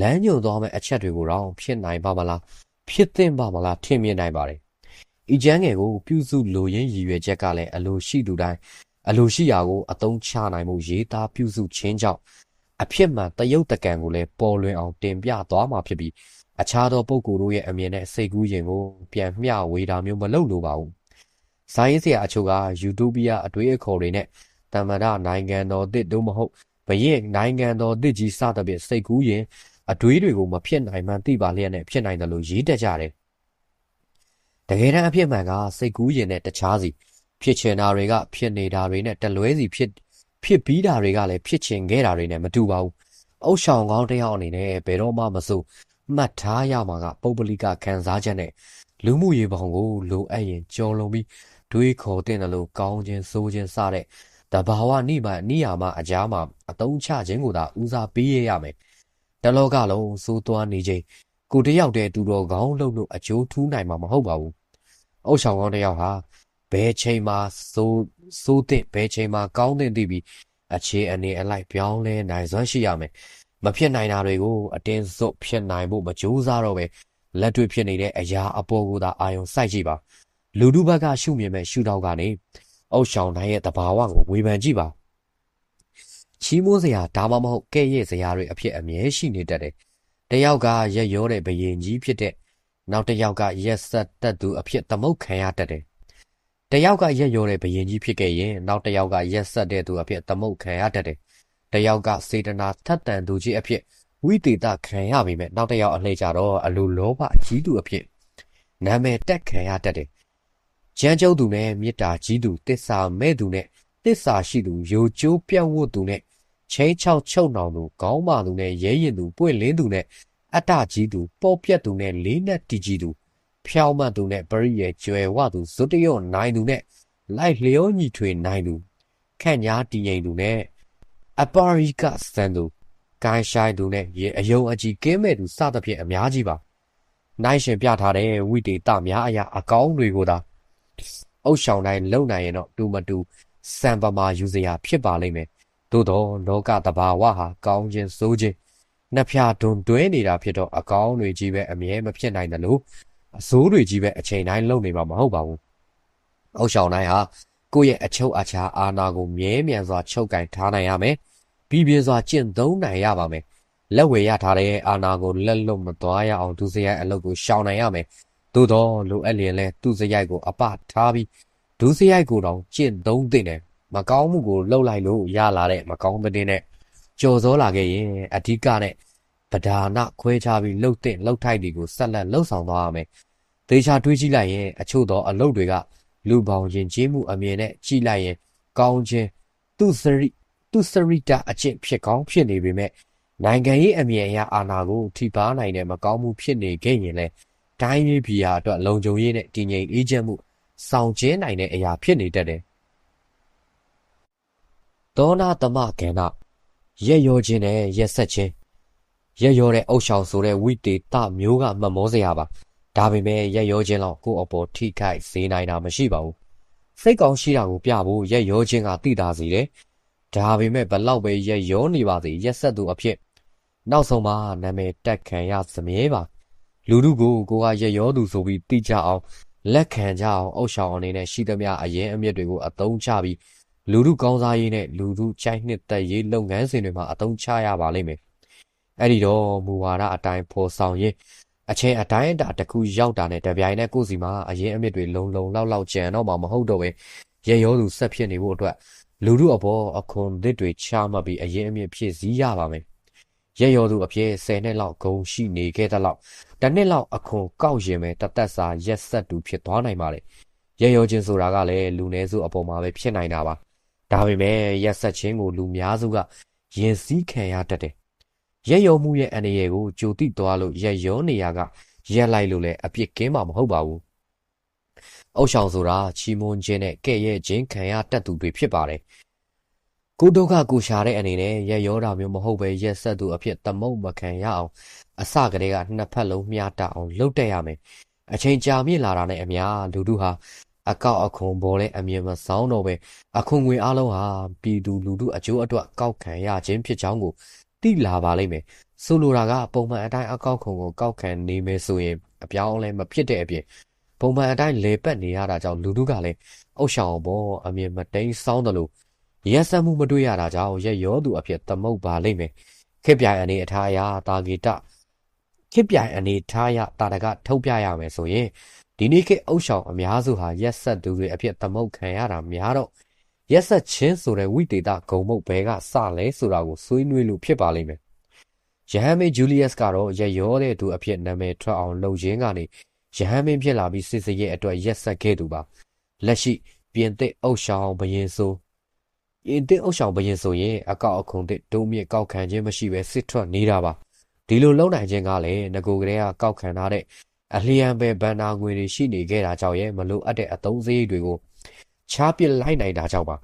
လမ်းညွှန်သွားမယ့်အချက်တွေကိုတော့ဖြစ်နိုင်ပါမလားဖြစ်သင့်ပါမလားထင်မြင်နိုင်ပါတယ်ဤကျမ်းငယ်ကိုပြုစုလိုရင်းရည်ရွယ်ချက်ကလည်းအလိုရှိသူတိုင်းအလိုရှိရာကိုအသုံးချနိုင်မှုရေးသားပြုစုခြင်းကြောင့်အဖြစ်မှန်တရုတ်တကံကိုလည်းပေါ်လွင်အောင်တင်ပြသွားမှာဖြစ်ပြီးအခြားသောပုဂ္ဂိုလ်တို့ရဲ့အမြင်နဲ့စိတ်ကူးရင်ကိုပြန်မျှဝေတာမျိုးမလုပ်လိုပါဘူး။စာရေးဆရာအချို့ကယူတိုပီးယားအတွေးအခေါ်တွေနဲ့တမန်တော်နိုင်ငံတော်သစ်တို့မဟုတ်ဘရင်နိုင်ငံတော်သစ်ကြီးစသဖြင့်စိတ်ကူးရင်အတွေးတွေကိုမဖြစ်နိုင်မှန်းသိပါလျက်နဲ့ဖြစ်နိုင်တယ်လို့ရေးတတ်ကြတယ်။တကယ်တမ်းအဖြစ်မှန်ကစိတ်ကူးရင်နဲ့တခြားစီဖြစ်ချင်တာတွေကဖြစ်နေတာတွေနဲ့တလွဲစီဖြစ်ပြီးတာတွေကလည်းဖြစ်ချင်ခဲ့တာတွေနဲ့မတူပါဘူး။အုပ်ဆောင်ကောင်းတစ်ယောက်အနေနဲ့ဘယ်တော့မှမစိုးမှတ်ထားရမှာကပုဂ္ဂလိကခံစားချက်နဲ့လူမှုရေးပေါင်းကိုလိုအပ်ရင်ကြော်လွန်ပြီးတွေးခေါ်တဲ့လို့ကောင်းခြင်းဆိုးခြင်းစတဲ့တဘာဝနိယာမအကြားမှာအတုံးချခြင်းကိုသာဦးစားပေးရမယ်။တလောကလုံးစိုးသွားနေခြင်းကိုတယောက်တည်းတူတော်ကောင်းလို့အကျိုးထူးနိုင်မှာမဟုတ်ပါဘူး။အုပ်ဆောင်ကောင်းတစ်ယောက်ဟာဘယ်ချိန်မှာစိုးတဲ့ဘယ်ချိန်မှာကောင်းတဲ့သိပြီးအခြေအနေအလိုက်ပြောင်းလဲနိုင်စွမ်းရှိရမယ်မဖြစ်နိုင်တာတွေကိုအတင်းစွတ်ဖြစ်နိုင်ဖို့မကြိုးစားတော့ပဲလက်တွေ့ဖြစ်နေတဲ့အရာအပေါ်ကိုသာအာရုံစိုက်ကြည့်ပါလူထုဘက်ကရှုမြင်မဲ့ရှုထောင့်ကနေအုပ်ဆောင်တိုင်းရဲ့သဘာဝကိုဝေဖန်ကြည့်ပါချီးမွမ်းစရာဒါမှမဟုတ်ကဲ့ရဲ့စရာတွေအဖြစ်အမြဲရှိနေတတ်တယ်တယောက်ကရက်ရောတဲ့ဘယင်ကြီးဖြစ်တဲ့နောက်တစ်ယောက်ကရက်ဆက်တက်သူအဖြစ်သမုတ်ခံရတတ်တယ်တယောက်ကရက်ရောတဲ့ဘယင်ကြီးဖြစ်ခဲ့ရင်နောက်တစ်ယောက်ကရက်ဆက်တဲ့သူအဖြစ်သမုတ်ခံရတတ်တယ်တယောက်ကစေတနာထက်တန်သူကြီးအဖြစ်ဝိသေသခံရပြီမဲ့နောက်တစ်ယောက်အလှည့်ကြတော့အလိုလောဘကြီးသူအဖြစ်နာမည်တက်ခံရတတ်တယ်ကျမ်းကျုပ်သူနဲ့မေတ္တာကြီးသူတစ္ဆာမဲ့သူနဲ့တစ္ဆာရှိသူယိုကျိုးပြတ်ဝတ်သူနဲ့ချင်းချောက်ချုပ်နှောင်သူခေါင်းမာသူနဲ့ရဲရင်သူပွင့်လင်းသူနဲ့အတ္တကြီးသူပေါ်ပြတ်သူနဲ့လေးနက်တီကြီးသူဖြောင်းမှတ်သူနဲ့ပရိယေကျွယ်ဝသူဇွတ်တရော့နိုင်သူနဲ့လိုက်လျောညီထွေနိုင်သူခန့်ညားတည်ငြိမ်သူနဲ့အပါရိကစံသူကိုင်းဆိုင်သူနဲ့အယုံအကြည်ကင်းမဲ့သူစသဖြင့်အများကြီးပါနိုင်ရှင်ပြထားတဲ့ဝိတေသများအရာအကောင်းတွေကိုသာအုပ်ဆောင်တိုင်းလုံနိုင်ရင်တော့တူမတူစံပမာယူစရာဖြစ်ပါလိမ့်မယ်သို့တော့လောကတဘာဝဟာကောင်းခြင်းဆိုးခြင်းနှစ်ဖြာဒွန်တွဲနေတာဖြစ်တော့အကောင်းတွေကြီးပဲအမြဲမဖြစ်နိုင်တယ်လို့အဆိုးတွေကြီးပဲအချိန်တိုင်းလုံနေမှာမဟုတ်ပါဘူးအုပ်ဆောင်တိုင်းဟာကိုယ့်ရဲ့အချုပ်အခြာအာဏာကိုမြဲမြံစွာချုပ်ကင်ထားနိုင်ရမယ်ပြည်ပြင်းစွာကျင့်သုံးနိုင်ရပါမယ်လက်ဝယ်ရထားတဲ့အာဏာကိုလက်လွတ်မသွားရအောင်ဒုစရိုက်အလုပ်ကိုရှောင်နိုင်ရမယ်သို့တော့လိုအပ်လျင်လဲသူစရိုက်ကိုအပထားပြီးဒုစရိုက်ကိုတောင်ကျင့်သုံးသင့်တယ်မကောင်းမှုကိုလှုပ်လိုက်လို့ရလာတဲ့မကောင်းတဲ့နဲ့ကြော်စောလာခဲ့ရင်အဓိကနဲ့ပဓာနခွဲခြားပြီးလှုပ်တဲ့လှုပ်ထိုက်တွေကိုဆက်လက်လှုပ်ဆောင်သွားရမယ်ဒေချာတွေးကြည့်လိုက်ရင်အချို့သောအလုပ်တွေကလူပေါင်းရင်ကျေးမှုအမြင်နဲ့ကြည့်လိုက်ရင်ကောင်းခြင်းသူစရိတအကျင့်ဖြစ်ကောင်းဖြစ်နေပေမဲ့နိုင်ငံရေးအမြင်အရအာဏာကိုထိပါနိုင်တဲ့မကောင်းမှုဖြစ်နေခဲ့ရင်လည်းတိုင်းပြည်ပြည်ဟာအတွက်လုံခြုံရေးနဲ့တည်ငြိမ်အေးချမ်းမှုဆောင်ကျဉ်နိုင်တဲ့အရာဖြစ်နေတတ်တယ်။သောနာသမကန္နရက်ရောခြင်းနဲ့ရက်ဆက်ခြင်းရက်ရောတဲ့အုပ်ဆောင်ဆိုတဲ့ဝိတေသမျိုးကမမောစရာပါ။ဒါပေမဲ့ရက်ရောခြင်းလောက်ကိုယ့်အပေါ်ထိခိုက်စေနိုင်တာမရှိပါဘူး။စိတ်ကောင်းရှိတာကိုပြဖို့ရက်ရောခြင်းကသိတာစီတယ်။ဒါပေမဲ့ဘလောက်ပဲရက်ရောနေပါစေရက်ဆက်သူအဖြစ်နောက်ဆုံးမှာနာမည်တက်ခံရစမြဲပါလူထုကိုကရက်ရောသူဆိုပြီးသိကြအောင်လက်ခံကြအောင်အုပ်ဆောင်အနေနဲ့ရှိသမျှအရင်အမြစ်တွေကိုအသုံးချပြီးလူထုကောင်းစားရေးနဲ့လူထုကြိုက်နှစ်သက်ရေးလုပ်ငန်းစဉ်တွေမှာအသုံးချရပါလိမ့်မယ်အဲ့ဒီတော့မူဝါဒအတိုင်းဖော်ဆောင်ရေးအချိန်အတိုင်းအတာတစ်ခုရောက်တာနဲ့တပြိုင်နက်ကိုယ်စီမှာအရင်အမြစ်တွေလုံလောက်ကြံတော့မှမဟုတ်တော့ပဲရက်ရောသူဆက်ဖြစ်နေဖို့အတွက်လူထုအပေါ်အခွန်သစ်တွေချမှတ်ပြီးအရင်အမြစ်ဖြစ်စည်းရပါမယ် ရက်ရော်သူအဖြစ်10နှစ်လောက်ဂုံရှိနေခဲ့တဲ့လောက်တစ်နှစ်လောက်အခွန်ကောက်ရင်ပဲတသက်စာရက်ဆက်သူဖြစ်သွားနိုင်ပါလေရက်ရော်ချင်းဆိုတာကလည်းလူနည်းစုအပေါ်မှာပဲဖြစ်နိုင်တာပါဒါပေမဲ့ရက်ဆက်ချင်းကိုလူများစုကရင်စည်းခံရတတ်တယ်ရက်ရော်မှုရဲ့အနေရကိုကြိုတိသွားလို့ရက်ရော်နေရကရက်လိုက်လို့လည်းအပြစ်ကင်းမှာမဟုတ်ပါဘူးအုတ်ဆောင်ဆိုတာချီမွန်ခြင်းနဲ့ကဲ့ရဲ့ခြင်းခံရတတ်သူတွေဖြစ်ပါတယ်ကိုဒုက္ခကိုရှာတဲ့အနေနဲ့ရက်ရောတာမျိုးမဟုတ်ပဲရက်ဆက်သူအဖြစ်သမုတ်မခံရအောင်အစကတည်းကနှစ်ဖက်လုံးမျှတအောင်လှုပ်တက်ရမယ်အချိန်ကြာမြင့်လာတာနဲ့အများလူတို့ဟာအကောက်အခွန်ပေါ်တဲ့အမြင်မဆောင်တော့ပဲအခွန်ငွေအလုံးဟာပြည်သူလူထုအကျိုးအတွက်ကောက်ခံရခြင်းဖြစ်ကြောင်းကိုသိလာပါလိမ့်မယ်ဆိုလိုတာကပုံမှန်အတိုင်းအကောက်ခွန်ကိုကောက်ခံနေမယ်ဆိုရင်အပြောင်းအလဲမဖြစ်တဲ့အပြင်ပုံမှန်အတိုင်းလေပတ်နေရတာကြောင့်လူထုကလည်းအုတ်ရှောင်ပေါ်အမြင်မတိန်ဆောင်းတယ်လို့ရက်ဆက်မှုမတွေ့ရတာကြောင့်ရက်ရောသူအဖြစ်သမုတ်ပါလိမ့်မယ်ခေပြိုင်အနေအထားအရတာဂီတခေပြိုင်အနေထားအရတာတကထုတ်ပြရမယ်ဆိုရင်ဒီနေ့ခေအုတ်ရှောင်အများစုဟာရက်ဆက်သူတွေအဖြစ်သမုတ်ခံရတာများတော့ရက်ဆက်ချင်းဆိုတဲ့ဝိတေသဂုံမုတ်ဘဲကစလဲဆိုတာကိုဆွေးနွေးလို့ဖြစ်ပါလိမ့်မယ်ယဟန်မင်းဂျူလီယပ်ကတော့ရက်ရောတဲ့သူအဖြစ်နာမည်ထွက်အောင်လှုပ်ရင်းကနေယဟန်မင်းဖြစ်လာပြီးစစ်စရဲ့အတွက်ရက်ဆက်ခဲ့သူပါလက်ရှိပြင်သစ်အုတ်ရှောင်ဘရင်ဆိုပြင်သစ်အုတ်ရှောင်ဘရင်ဆိုရင်အကောက်အခွန်သစ်ဒုံမြင့်ကောက်ခံခြင်းမရှိပဲစစ်ထွက်နေတာပါဒီလိုလုံနိုင်ခြင်းကလည်းငကိုကလေးကကောက်ခံထားတဲ့အလျံပဲဘန်နာငွေတွေရှိနေခဲ့တာကြောင့်ရဲ့မလိုအပ်တဲ့အသုံးစရိတ်တွေကိုချားပစ်လိုက်နိုင်တာကြောင့်ပါ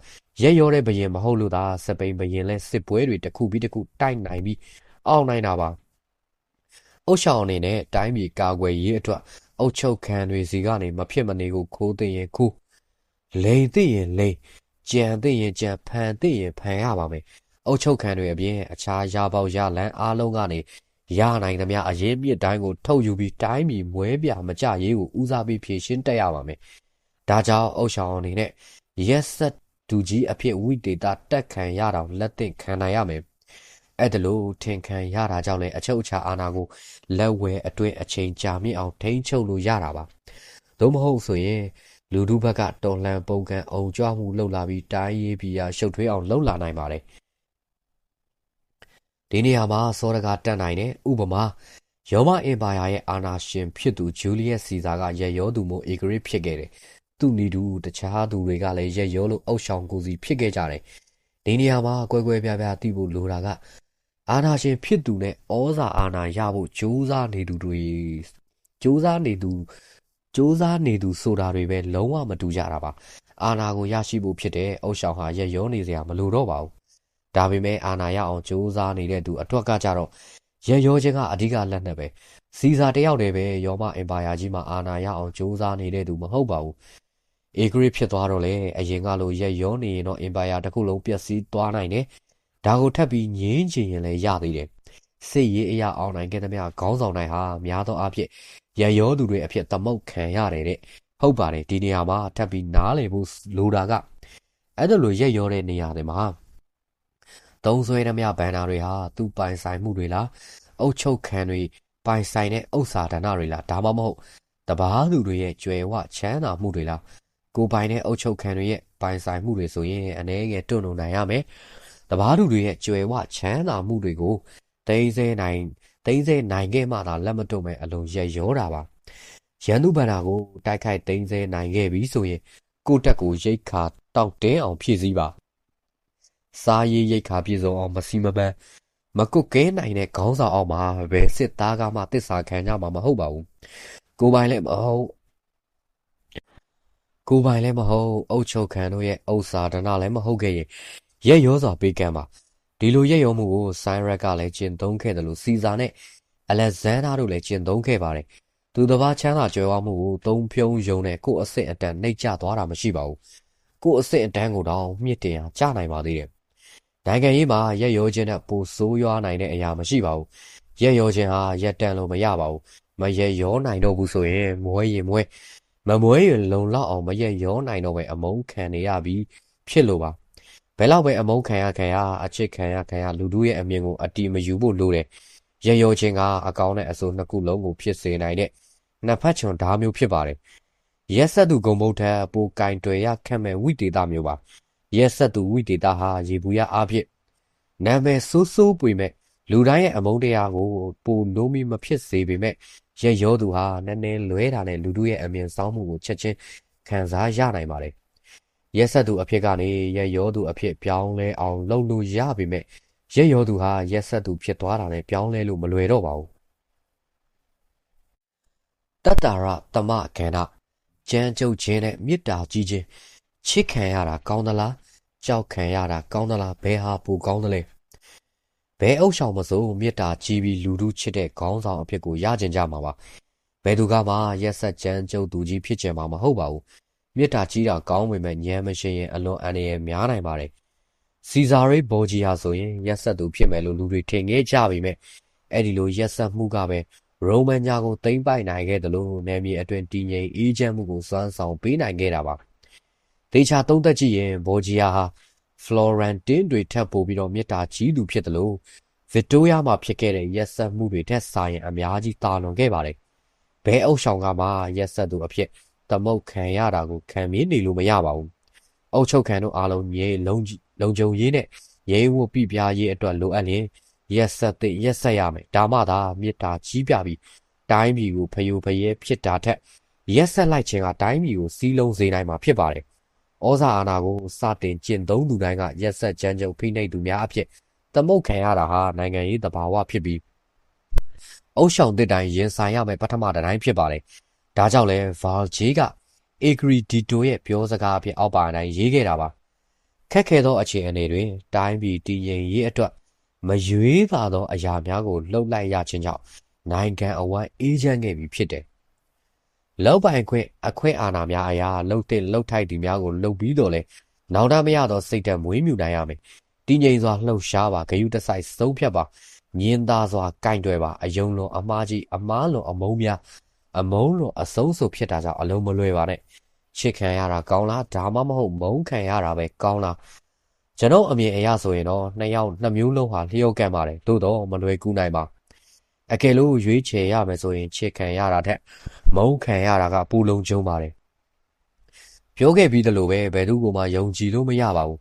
ရက်ရောတဲ့ဘရင်မဟုတ်လို့သာစပိန်ဘရင်လဲစစ်ပွဲတွေတစ်ခုပြီးတစ်ခုတိုက်နိုင်ပြီးအောင်နိုင်တာပါအုတ်ရှောင်အနေနဲ့တိုင်းပြည်ကာကွယ်ရေးအတွက်အုတ်ချုပ်ခံတွေစီကနေမဖြစ်မနေကိုခိုးသိရင်ခိုးလိန်သိရင်လိန်ကြံသိရင်ကြံဖန်သိရင်ဖန်ရပါမယ်အုတ်ချုပ်ခံတွေအပြင်အခြားရပေါက်ရလန်းအားလုံးကနေရနိုင်သမျှအရင်မြစ်တိုင်းကိုထုတ်ယူပြီးတိုင်းပြည်မွဲပြမကြရေးကိုဦးစားပေးဖြည့်ရှင်းတက်ရပါမယ်ဒါကြောင့်အုတ်ရှောင်အနေနဲ့ရက်ဆက်ဒူကြီးအဖြစ်ဝိတေတာတက်ခံရတော့လက်သင့်ခံနိုင်ရမယ်အဲ့ဒါလို့ထင်ခံရတာကြောင့်လည်းအချုပ်အခြာအာဏာကိုလက်ဝဲအတွင်းအချိန်ကြာမြင့်အောင်ထိန်းချုပ်လို့ရတာပါသို့မဟုတ်ဆိုရင်လူထုဘက်ကတော်လှန်ပုံကန်အောင်ကြွမှုလှုပ်လာပြီးတိုင်းရေးပြည်ရာရှုပ်ထွေးအောင်လှုပ်လာနိုင်ပါတယ်ဒီနေရာမှာစောရကတက်နိုင်တဲ့ဥပမာရောမအင်ပါယာရဲ့အာဏာရှင်ဖြစ်သူဂျူလီယက်စီဇာကရက်ရောသူမို့အေဂရစ်ဖြစ်ခဲ့တယ်သူ့နီတူတခြားသူတွေကလည်းရက်ရောလို့အုပ်ဆောင်ကိုစီဖြစ်ခဲ့ကြတယ်ဒီနေရာမှာကွဲကွဲပြားပြားသိဖို့လိုတာကအာဏာရှင်ဖြစ်သူနဲ့ဩဇာအာဏာရဖို့ကြိုးစားနေသူဆိုတာတွေပဲလုံးဝမတူကြတာပါအာဏာကိုရရှိဖို့ဖြစ်တဲ့အုတ်ရှောင်ဟာရက်ရောနေစရာမလိုတော့ပါဘူးဒါပေမဲ့အာဏာရအောင်ကြိုးစားနေတဲ့သူအတွက်ကကြတော့ရက်ရောခြင်းကအဓိကလက်နက်ပဲစီဇာတယောက်တည်းပဲရောမအင်ပါယာကြီးမှာအာဏာရအောင်ကြိုးစားနေတဲ့သူမဟုတ်ပါဘူးအေဂရစ်ဖြစ်သွားတော့လေအရင်ကလိုရက်ရောနေရင်တော့အင်ပါယာတစ်ခုလုံးပျက်စီးသွားနိုင်တယ်ဒါကိုထပ်ပြီးငြင်းချင်ရင်လည်းရသေးတယ်စစ်ရေးအရာအောင်နိုင်ခဲ့သမျှခေါင်းဆောင်တိုင်းဟာများသောအားဖြင့်ရက်ရောသူတွေအဖြစ်သမုတ်ခံရတယ်တဲ့ဟုတ်ပါတယ်ဒီနေရာမှာထပ်ပြီးနားလည်ဖို့လိုတာကအဲ့ဒါလိုရက်ရောတဲ့နေရာတွေမှာသုံးဆွဲသမျှဘန်နာတွေဟာသူ့ပိုင်ဆိုင်မှုတွေလားအုတ်ချုပ်ခံတွေပိုင်ဆိုင်တဲ့ဥစ္စာဒဏတွေလားဒါမှမဟုတ်တပားသူတွေရဲ့ကြွယ်ဝချမ်းသာမှုတွေလားကိုပိုင်တဲ့အုတ်ချုပ်ခံတွေရဲ့ပိုင်ဆိုင်မှုတွေဆိုရင်အနေငယ်တွန့်လုံနိုင်ရမယ်တပားသူတွေရဲ့ကြွယ်ဝချမ်းသာမှုတွေကိုသိမ်းဆဲနိုင်ခဲ့မှသာလက်မတွန့်မဲ့အလုံးရက်ရောတာပါရန်သူဘန်နာကိုတိုက်ခိုက်သိမ်းဆဲနိုင်ခဲ့ပြီဆိုရင်ကိုတက်ကိုရိတ်ခါတောက်တင်းအောင်ဖြည့်ဆည်းပါစားရေးရိတ်ခါပြည့်စုံအောင်မစီမပန်းမကုတ်ကဲနိုင်တဲ့ခေါင်းဆောင်အောင်မှာဘယ်စစ်သားကမှတစ္ဆာခံကြမှာမဟုတ်ပါဘူးကိုပိုင်လည်းမဟုတ်အုတ်ချုပ်ခံတို့ရဲ့ဥစ္စာဒဏလည်းမဟုတ်ခဲ့ရင်ရက်ရောစွာပေးကမ်းပါဒီလိုရက်ရောမှုကိုဆိုင်းရက်ကလည်းကျင့်သုံးခဲ့တယ်လို့စီဇာနဲ့အလက်ဇန်ဒါတို့လည်းကျင့်သုံးခဲ့ပါတယ်သူတစ်ပါးချမ်းသာကြွယ်ဝမှုကိုသုံးဖြုံးယုံနဲ့ကိုယ့်အစစ်အတန်နှိပ်ကျသွားတာမရှိပါဘူးကိုယ့်အစစ်အတန်ကိုတောင်မြင့်တင်ရကြနိုင်ပါသေးတယ်နိုင်ငံရေးမှာရက်ရောခြင်းနဲ့ပိုဆိုးရွားနိုင်တဲ့အရာမရှိပါဘူးရက်ရောခြင်းဟာရက်တန်လို့မရပါဘူးမရက်ရောနိုင်တော့ဘူးဆိုရင်မွဲရင်မွဲမမွဲရင်လုံလောက်အောင်မရက်ရောနိုင်တော့ပဲအမုန်းခံနေရပြီးဖြစ်လို့ပါဘယ်လောက်ပဲအမုန်းခံရအချစ်ခံရလူတို့ရဲ့အမြင်ကိုအတီးမယူဖို့လိုတယ်ရက်ရောခြင်းကအကောင်းနဲ့အဆိုးနှစ်ခုလုံးကိုဖြစ်စေနိုင်တဲ့နှစ်ဖက်ချွန်ဓာမျိုးဖြစ်ပါတယ်ရက်ဆက်သူဂုံမုတ်ထက်ပိုကင်တွယ်ရခက်မဲ့ဝိတေသမျိုးပါရက်ဆက်သူဝိတေသဟာရေဘူးရအားဖြင့်နာမည်ဆိုးပွေမဲ့ လူတိုင်းရဲ့အမုန်းတရားကိုပိုလုံးမီမဖြစ်စေပေမဲ့ရက်ရောသူဟာနည်းနည်းလွဲတာနဲ့လူတို့ရဲ့အမြင်ဆောင်မှုကိုချက်ချင်းခံစားရနိုင်ပါတယ်ရက်ဆက်သူအဖြစ်ကနေရက်ရောသူအဖြစ်ပြောင်းလဲအောင်လုပ်လို့ရပေမဲ့ရက်ရောသူဟာရက်ဆက်သူဖြစ်သွားတာနဲ့ပြောင်းလဲလို့မလွယ်တော့ပါဘူးတတ္တာရတမကန္ဓကြမ်းကြုတ်ခြင်းနဲ့မေတ္တာကြီးခြင်းချစ်ခံရတာကောင်းသလားကြောက်ခံရတာကောင်းသလားဘယ်ဟာပိုကောင်းသလဲဘယ်အုပ်ဆောင်မစိုးမေတ္တာကြီးပြီးလူတို့ချစ်တဲ့ခေါင်းဆောင်အဖြစ်ကိုရကျင်ကြမှာပါဘယ်သူကမှရက်ဆက်ကြမ်းကြုတ်သူကြီးဖြစ်ကြမှာမဟုတ်ပါဘူးမေတ္တာကြီးတာကောင်းပေမဲ့ဉာဏ်မရှိရင်အလွန်အန္တရာယ်များနိုင်ပါတယ်စီဇာရိဘော်ဂျီယာဆိုရင်ရက်ဆက်သူဖြစ်မယ်လို့လူတွေထင်ခဲ့ကြပေမဲ့အဲ့ဒီလိုရက်ဆက်မှုကပဲရိုမန်ညာကိုသိမ်းပိုက်နိုင်ခဲ့တယ်လို့နယ်မြေအတွင်းတည်ငြိမ်အေးချမ်းမှုကိုစွမ်းဆောင်ပေးနိုင်ခဲ့တာပါဒေချာသုံးသက်ကြည့်ရင်ဘော်ဂျီယာဟာဖလော်ရန်တင်းတွေထပ်ပို့ပြီးတော့မေတ္တာကြီးသူဖြစ်တယ်လို့ဗစ်တိုးယားမှာဖြစ်ခဲ့တဲ့ရက်ဆက်မှုတွေထက်စာရင်အများကြီးတာလွန်ခဲ့ပါတယ်ဘဲအုပ်ဆောင်ကမှရက်ဆက်သူအဖြစ်သမုတ်ခံရတာကိုခံမြင်နေလို့မရပါဘူးအုပ်ချုပ်ခံတို့အားလုံးမြေလုံခြုံရေးနဲ့ရဲဝတ်ပြပြရေးအတွက်လိုအပ်ရင်ရက်ဆက်တဲ့ရက်ဆက်ရမယ်ဒါမှသာမေတ္တာကြီးပြပြီးတိုင်းပြည်ကိုဖယိုဖယဲဖြစ်တာထက်ရက်ဆက်လိုက်ခြင်းကတိုင်းပြည်ကိုစီးလုံးစေနိုင်မှာဖြစ်ပါတယ်ဩဇာအာဏာကိုစတင်ကျင့်သုံးသူတိုင်းကရက်ဆက်ကြမ်းကြုတ်ဖိနှိပ်သူများအဖြစ်သမုတ်ခံရတာဟာနိုင်ငံရေးသဘာဝဖြစ်ပြီးအုပ်ဆောင်တဲ့တိုင်းရင်ဆိုင်ရမယ်ပထမတိုင်းဖြစ်ပါတယ်ဒါကြောင့်လဲဗာဂျီကအေဂရီဒီတိုရဲ့ပြောစကားအဖြစ်အောက်ပါအတိုင်းရေးခဲ့တာပါခက်ခဲသောအခြေအနေတွင်တိုင်းပြည်တည်ငြိမ်ရေးအတွက်မရွေးပါသောအရာများကိုလှုပ်လိုက်ရခြင်းကြောင့်နိုင်ငံအဝိုင်းအေးချမ်းခဲ့ပြီဖြစ်တယ်လောက်ပိုင်ခွင့်အခွင့်အာဏာများအရာလှုပ်တဲ့လှုပ်ထိုက်သူများကိုလှုပ်ပြီးတော့လဲနောင်တမရသောစိတ်ဓာတ်မွေးမြူနိုင်ရမယ်တည်ငြိမ်စွာလှုပ်ရှားပါဂယုတစိုက်ဆုံးဖြတ်ပါညင်သားစွာကင်တွယ်ပါအယုံလွန်အမားကြီးအမားလွန်အမုန်းများအမုန်းလွန်အဆုံးဆိုဖြစ်တာကြောင့်အလုံးမလွယ်ပါနဲ့ချစ်ခံရတာကောင်းလားဒါမှမဟုတ်မုန်းခံရတာပဲကောင်းလားကျွန်တော်အမြင်အရဆိုရင်တော့နှစ်မျိုးလုံးဟာလျှော့ကန့်ပါတယ်သို့တော့မလွယ်ကူနိုင်ပါအကယ်လို့ရွေးချယ်ရမယ်ဆိုရင်ချစ်ခံရတာထက်မုန်းခံရတာကပူလုံးကျုံပါတယ်ပြောခဲ့ပြီးသလိုပဲဘယ်သူမှယုံကြည်လို့မရပါဘူး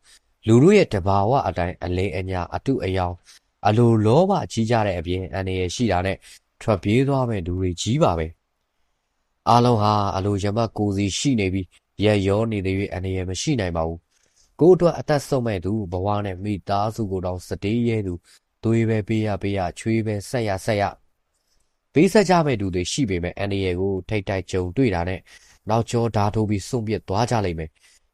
လူတို့ရဲ့တဘာဝအတိုင်းအလင်းအညာအတုအယောင်အလိုလောဘကြီးကြတဲ့အပြင်အန္တရာယ်ရှိတာနဲ့ထွက်ပြေးသွားမဲ့လူတွေကြီးပါပဲအားလုံးဟာအလိုရမတ်ကိုစီရှိနေပြီးရက်ရောနေတဲ့၍အန္တရာယ်မရှိနိုင်ပါဘူးကိုယ့်အတွက်အသက်ဆုံးမဲ့သူဘဝနဲ့မိသားစုကိုတော့စတေးရဲသူသွေးပဲပေးရချွေးပဲဆက်ရပေးဆက်ကြမဲ့သူတွေရှိပေမဲ့အန္တရာယ်ကိုထိတ်တိုက်ကြုံတွေ့တာနဲ့နောက်ကျောဓာထိုးပြီးစွန့်ပစ်သွားကြလိမ့်မယ်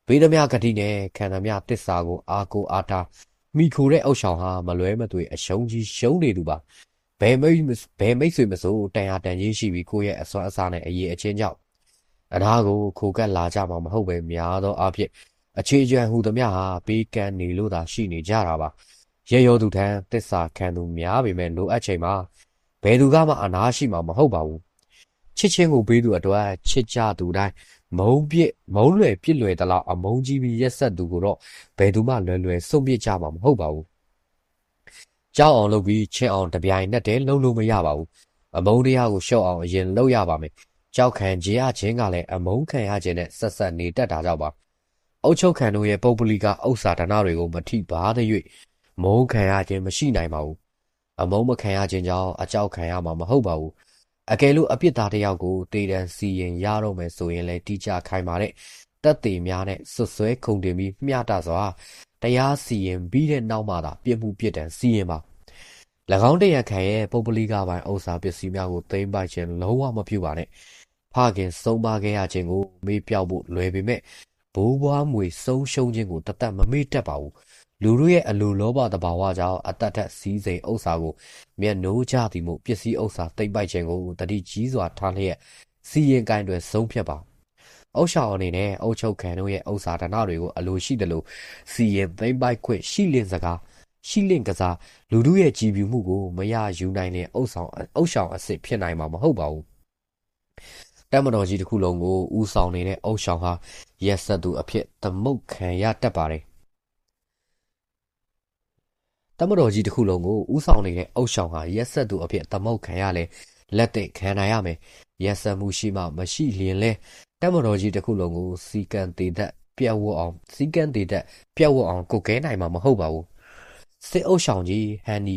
ဘေးသမျှဂတိနဲ့ခံသမျှတစ္ဆာကိုအာကိုအားထားမိခိုတဲ့အုပ်ဆောင်ဟာမလွဲမသွေအရှုံးကြီးရှုံးနေသူပါဘယ်မိတ်ဆွေမဆိုတန်ရာတန်ကြီးရှိပြီးကိုယ့်ရဲ့အစွမ်းအစားနဲ့အရေးအချင်းကြောင့်အနာကိုခိုကပ်လာကြမှာမဟုတ်ပဲများသောအားဖြင့်အခြေကျွမ်းဟူသမျှဟာပေးကမ်းနေလို့သာရှိနေကြတာပါရဲရောသူထံတစ္ဆာခံသူများပေမဲ့လိုအပ်ချိန်မှာဘယ်သူကမှအနာရှိမှာမဟုတ်ပါဘူးချစ်ချင်းကိုပေးသူအတွက်ချစ်ကြသူတိုင်းမုန်းလွယ်ပြစ်လွယ်တလောက်အမုန်းကြီးပြီးရက်ဆက်သူကိုတော့ဘယ်သူမှလွယ်စွန့်ပစ်ကြမှာမဟုတ်ပါဘူးကြောက်အောင်လုပ်ပြီးချစ်အောင်တပြိုင်နက်တည်းလှုပ်လို့မရပါဘူးအမုန်းတရားကိုရှော့အောင်အရင်လှုပ်ရပါမယ်ကြောက်ခံကြရခြင်းကလည်းအမုန်းခံရခြင်းနဲ့ဆက်နေတတ်တာကြောင့်ပါအုတ်ချုပ်ခံတို့ရဲ့ပုပ္ပလိကဥစ္စာဒနာတွေကိုမထိပါသ၍မုန်းခံရခြင်းမရှိနိုင်ပါဘူးအမုန်းမခံရခြင်းကြောင့်အကြောက်ခံရမှာမဟုတ်ပါဘူးအကယ်လို့အပြစ်သားတစ်ယောက်ကိုတေတံစီရင်ရတော့မယ်ဆိုရင်လည်းတိကျခိုင်ပါတဲ့တပ်သေးများနဲ့ဆွဆွဲခုန်တင်ပြီးမျှတစွာတရားစီရင်ပြီးတဲ့နောက်မှသာပြစ်မှုပြစ်ဒဏ်စီရင်ပါ၎င်းတရားခံရဲ့ပုပ္ပလိကပိုင်းဥစ္စာပစ္စည်းများကိုသိမ်းပိုက်ခြင်းလုံးဝမပြုပါနဲ့ဖခင်ဆုံးပါခဲ့ရခြင်းကိုမေ့ပြောက်ဖို့လွယ်ပေမဲ့ဘိုးဘွားမွေဆုံးရှုံးခြင်းကိုတသက်မမေ့တတ်ပါဘူးလူတို့ရဲ့အလိုလောဘတဘာဝကြောင့်အတတ်ထက်စီးစိမ်ဥစ္စာကိုမျက်နှိုးကြသည်မို့ပစ္စည်းဥစ္စာသိမ်းပိုက်ခြင်းကိုတတိကြီးစွာထားလျက်စီရင်ကိုင်းတွေဆုံးဖြတ်ပါအုပ်ဆောင်အနေနဲ့အုပ်ချုပ်ခံတို့ရဲ့ဥစ္စာဒနာတွေကိုအလိုရှိတယ်လို့စီရင်သိမ်းပိုက်ခွင့်ရှိလင့်ကစားလူတို့ရဲ့ကြည်ပြူမှုကိုမရယူနိုင်တဲ့အုပ်ဆောင်အစ်စ်ဖြစ်နိုင်မှာမဟုတ်ပါဘူးတပ်မတော်ကြီးတစ်ခုလုံးကိုဦးဆောင်နေတဲ့အုပ်ဆောင်ဟာရက်ဆက်သူအဖြစ်သမုတ်ခံရတတ်ပါတယ်တမတော်ကြီးတစ်ခုလုံးကိုဥဆောင်နေတဲ့အုပ်ဆောင်ဟာရက်ဆက်သူအဖြစ်သမုတ်ခံရလဲလက်သိခံနိုင်ရမယ်ရက်ဆက်မှုရှိမှမရှိလျင်လဲတမတော်ကြီးတစ်ခုလုံးကိုစီကံတည်သက်ပြတ်ဝတ်အောင်ကိုကဲနိုင်မှာမဟုတ်ပါဘူးစစ်အုပ်ဆောင်ကြီးဟန်နီ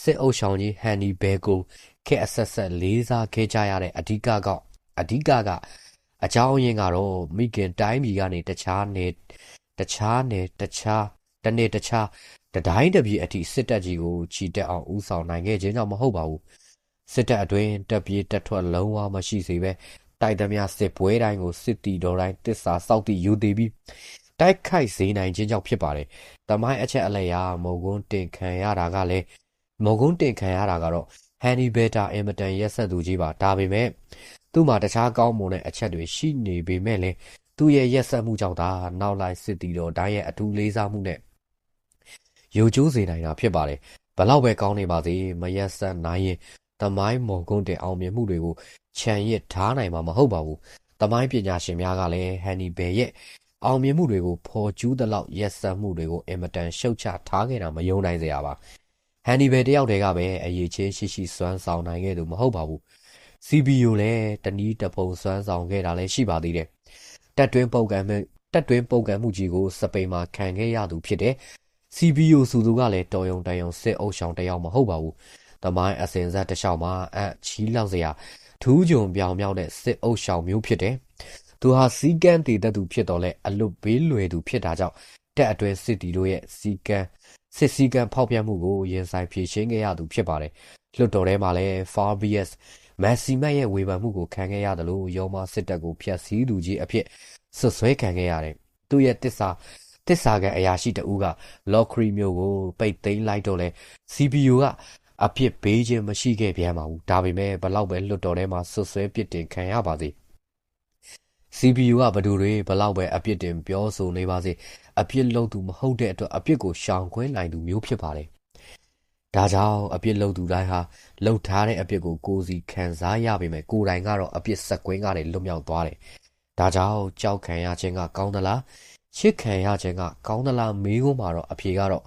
စစ်အုပ်ဆောင်ကြီးဟန်နီဘဲကိုခေတ်အဆက်ဆက်လေးစားခဲ့ကြရတဲ့အဓိကအကြောင်းရင်းကတော့မိခင်တိုင်းပြည်ကနေတခြားတနေ့တခြားတတိုင်းတပြည်အထိစစ်တပ်ကြီးကိုချီတက်အောင်ဦးဆောင်နိုင်ခဲ့ခြင်းကြောင့်မဟုတ်ပါဘူးစစ်တပ်အတွင်းတပ်ပြေးတပ်ထွက်လုံးဝမရှိစေပဲတိုက်သမျှစစ်ပွဲတိုင်းကိုစစ်တီတော်တိုင်းတစ္ဆာစောက်တီယူတည်ပြီးတိုက်ခိုက်စေနိုင်ခြင်းကြောင့်ဖြစ်ပါတယ်။တမိုင်းအချက်အလက်ရမုံကုန်းတင်ခံရတာကတော့ဟန်နီဘဲတာအင်မတန်ရက်ဆက်သူကြီးပါဒါပေမဲ့သူ့မှာတခြားကောင်းမွန်တဲ့အချက်တွေရှိနေပေမဲ့လည်းသူ့ရဲ့ရက်ဆက်မှုကြောင့်သာနောက်လိုက်စစ်တီတော်တိုင်းရဲ့အထူးလေးစားမှုနဲ့ရုပ်ကျိုးစေနိုင်တာဖြစ်ပါတယ်။ဘလောက်ပဲကောင်းနေပါစေမရက်ဆက်နိုင်ရင်တမိုင်းမုံကုန်းတင်အောင်မြင်မှုတွေကိုခြံရစ်ထားနိုင်မှာမဟုတ်ပါဘူး။တမိုင်းပညာရှင်များကလည်းဟန်နီဘဲရဲ့အောင်မြင်မှုတွေကိုဖော်ကျူးသလောက်ရက်စက်မှုတွေကိုအင်မတန်ရှုတ်ချထားခဲ့တာမယုံနိုင်စရာပါဟန်နီဘယ်တယောက်တည်းကပဲအရေးချင်းရှိစွမ်းဆောင်နိုင်ခဲ့သူမဟုတ်ပါဘူး CBO လည်းတနည်းတဖုံစွမ်းဆောင်ခဲ့တာလည်းရှိပါသေးတယ်တက်တွင်းပုတ်ကန်မှုကြီးကိုစပိန်မှာခံခဲ့ရသူဖြစ်တယ် CBO ဆိုသူကလည်းတော်ရုံတန်ရုံစစ်အုပ်ဆောင်တယောက်မဟုတ်ပါဘူးတမိုင်းအစင်ဆက်တစ်လျှောက်မှာချီးလောက်စရာထူးချွန်ပြောင်မြောက်တဲ့စစ်အုပ်ဆောင်မျိုးဖြစ်တယ်သူဟာစီကန်းတည်တတ်သူဖြစ်တော်လဲအလွတ်ဘေးလွယ်သူဖြစ်တာကြောင့်တက်အတွင်းစစ်တီတို့ရဲ့စီကန်းဖောက်ပြန်မှုကိုရင်ဆိုင်ဖြေရှင်းခဲ့ရသူဖြစ်ပါတယ်လွတ်တော်ထဲမှာလည်း Fabius မက်ဆီမတ်ရဲ့ဝေဖန်မှုကိုခံခဲ့ရတယ်လို့ရောမစစ်တပ်ကိုဖျက်ဆီးသူကြီးအဖြစ်ဆွဆွဲခံခဲ့ရတယ်သူရဲ့တစ္ဆာကန်အရာရှိတဦးက Lockery မျိုးကိုပိတ်သိမ်းလိုက်တော့လဲ CBO ကအဖြစ်ဘေးချင်းမရှိခဲ့ပြန်ပါဘူးဒါပေမဲ့ဘလောက်ပဲလွတ်တော်ထဲမှာဆွဆွဲပစ်တင်ခံရပါစေCBO ကဘသူတွေဘလောက်ပဲအပြစ်တင်ပြောဆိုနေပါစေအပြစ်လုပ်သူမဟုတ်တဲ့အတွက်အပြစ်ကိုရှောင်ခွင်းနိုင်သူမျိုးဖြစ်ပါတယ်။ဒါကြောင့်အပြစ်လုပ်သူတိုင်းဟာလှုပ်ထားတဲ့အပြစ်ကိုကိုယ်စီခံစားရပေမဲ့ကိုယ်တိုင်ကတော့အပြစ်ဆက်ကွင်းကနေလွတ်မြောက်သွားတယ်။ဒါကြောင့်ကြောက်ခံရခြင်းကကောင်းသလားချစ်ခံရခြင်းကကောင်းသလားမေးခွန်းမှာတော့အဖြေကတော့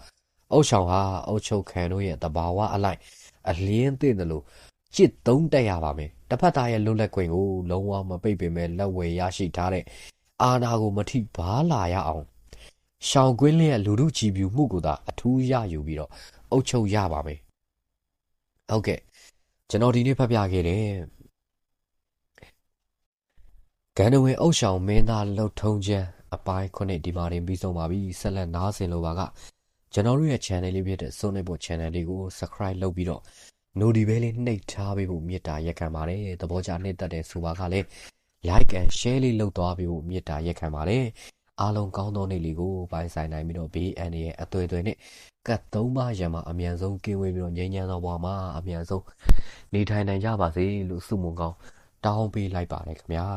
အုတ်ဆောင်ဟာအုတ်ချုပ်ခံတို့ရဲ့တဘာဝအလိုက်အလင်းသိတယ်လို့จิตသုံးတက်ရပါမယ်တစ်ဖက်သားရဲ့လွတ်လပ်ခွင့်ကိုလုံးဝမပိတ်ပင်မဲ့လက်ဝယ်ရရှိထားတဲ့အာဏာကိုမထိပါလာရအောင်ရှောင်ကွင်းလျက်လူထုချီပြူမှုကိုသာအထူးရယူပြီးတော့အုပ်ချုပ်ရပါမယ်ဟုတ်ကဲ့ကျွန်တော်ဒီနေ့ဖတ်ပြခဲ့တယ်ဂန္ဓဝင်အုပ်ဆောင်မင်းသားလှုပ်ထုံးခြင်းအပိုင်းခုနှစ်ဒီမှာတင်ပြီးဆုံးပါပြီဆက်လက်နားဆင်လိုပါကကျွန်တော်တို့ရဲ့ channel လေးဖြစ်တဲ့ Sonic Bot channel လေးကို subscribe လုပ်ပြီးတော့နိုဒီဘဲလေးနှိပ်ထားပေးဖို့မေတ္တာရက်ခံပါတယ်သဘောကျနှိပ်တတ်တဲ့ဆိုပါကလည်း like and share လေးလုပ်သွားပေးဖို့မေတ္တာရက်ခံပါတယ်အားလုံးကောင်းသောနေ့လေးကိုပိုင်ဆိုင်နိုင်ပြီးတော့ BN ရဲ့အသွေးသွေးနဲ့ကတ်သုံးပါးရံမှာအမြန်ဆုံးကင်းဝေးပြီးတော့ငြိမ်းချမ်းသောဘဝမှာအမြန်ဆုံးနေထိုင်နိုင်ကြပါစေလို့ဆုမွန်ကောင်းတောင်းပေးလိုက်ပါတယ်ခင်ဗျာ